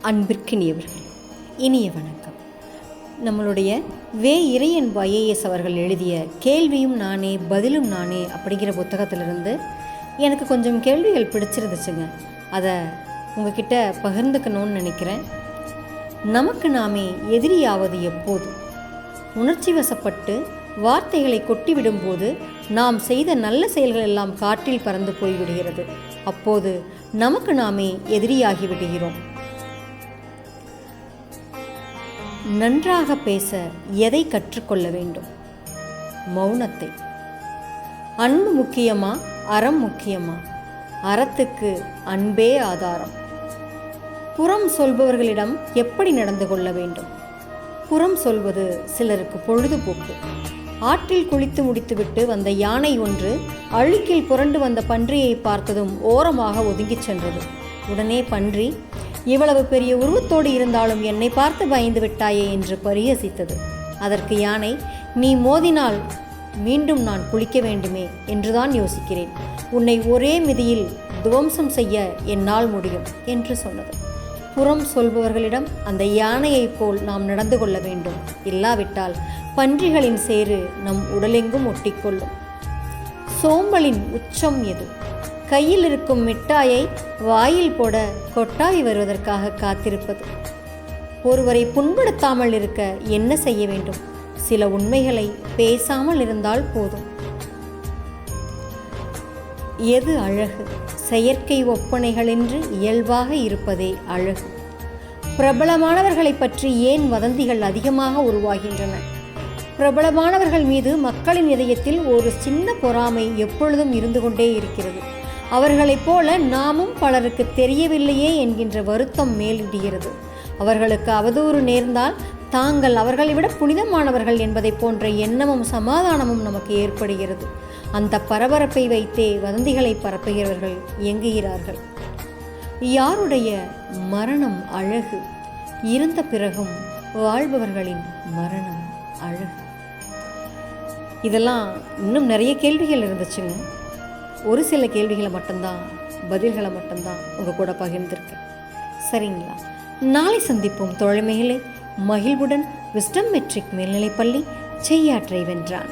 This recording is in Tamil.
அன்பிற்கினியவர்கள், இனிய வணக்கம். நம்மளுடைய இறையன் ஐஏஎஸ் அவர்கள் எழுதிய கேள்வியும் நானே பதிலும் நானே அப்படிங்கிற புத்தகத்திலிருந்து எனக்கு கொஞ்சம் கேள்விகள் பிடிச்சிருந்துச்சுங்க. அதை உங்ககிட்ட பகிர்ந்துக்கணும்னு நினைக்கிறேன். நமக்கு நாமே எதிரியாவது எப்போது? உணர்ச்சி வசப்பட்டு வார்த்தைகளை கொட்டிவிடும்போது நாம் செய்த நல்ல செயல்கள் எல்லாம் காற்றில் பறந்து போய்விடுகிறது. அப்போது நமக்கு நாமே எதிரியாகி விடுகிறோம். நன்றாக பேச எதை கற்றுக்கொள்ள வேண்டும்? மௌனத்தை. அன்பு முக்கியமா, அறம் முக்கியமா? அறத்துக்கு அன்பே ஆதாரம். புறம் சொல்பவர்களிடம் எப்படி நடந்து கொள்ள வேண்டும்? புறம் சொல்வது சிலருக்கு பொழுதுபோக்கு. ஆற்றில் குளித்து முடித்துவிட்டு வந்த யானை ஒன்று அழுக்கில் புரண்டு வந்த பன்றியை பார்த்ததும் ஓரமாக ஒதுங்கிச் சென்றது. உடனே பன்றி, இவ்வளவு பெரிய உருவத்தோடு இருந்தாலும் என்னை பார்த்து பயந்து விட்டாயே என்று பரிகசித்தது. அதற்கு யானை, நீ மோதினால் மீண்டும் நான் குளிக்க வேண்டுமே என்றுதான் யோசிக்கிறேன். உன்னை ஒரே மிதியில் துவம்சம் செய்ய என்னால் முடியும் என்று சொன்னது. புறம் சொல்பவர்களிடம் அந்த யானையைப் போல் நாம் நடந்து கொள்ள வேண்டும். இல்லாவிட்டால் பன்றிகளின் சேறு நம் உடலெங்கும் ஒட்டிக்கொள்ளும். சோம்பலின் உச்சம் எது? கையில் இருக்கும் மிட்டாயை வாயில் போட கொட்டாய் வருவதற்காக காத்திருப்பது. ஒருவரை புண்படுத்தாமல் இருக்க என்ன செய்ய வேண்டும்? சில உண்மைகளை பேசாமல் இருந்தால் போதும். எது அழகு? செயற்கை ஒப்பனைகளின்றி இயல்பாக இருப்பதே அழகு. பிரபலமானவர்களை பற்றி ஏன் வதந்திகள் அதிகமாக உருவாகின்றன? பிரபலமானவர்கள் மீது மக்களின் இதயத்தில் ஒரு சின்ன பொறாமை எப்பொழுதும் இருந்து கொண்டே இருக்கிறது. அவர்களைப் போல நாமும் பலருக்கு தெரியவில்லையே என்கின்ற வருத்தம் மேலிடுகிறது. அவர்களுக்கு அவதூறு நேர்ந்தால் தாங்கள் அவர்களை விட புனிதமானவர்கள் என்பதை போன்ற எண்ணமும் சமாதானமும் நமக்கு ஏற்படுகிறது. அந்த பரபரப்பை வைத்தே வதந்திகளை பரப்புகிறவர்கள் இயங்குகிறார்கள். யாருடைய மரணம் அழகு? இருந்த பிறகும் வாழ்பவர்களின் மரணம் அழகு. இதெல்லாம் இன்னும் நிறைய கேள்விகள் இருந்துச்சுங்க. ஒரு சில கேள்விகளை மட்டும்தான், பதில்களை மட்டும்தான் உங்கள் கூட பகிர்ந்திருக்கேன். சரிங்களா? நாளை சந்திப்போம் தோழமைகளே. மகிழ்வுடன் விஸ்டம் மெட்ரிக் மேல்நிலைப்பள்ளி, செய்யாற்றை வென்றான்.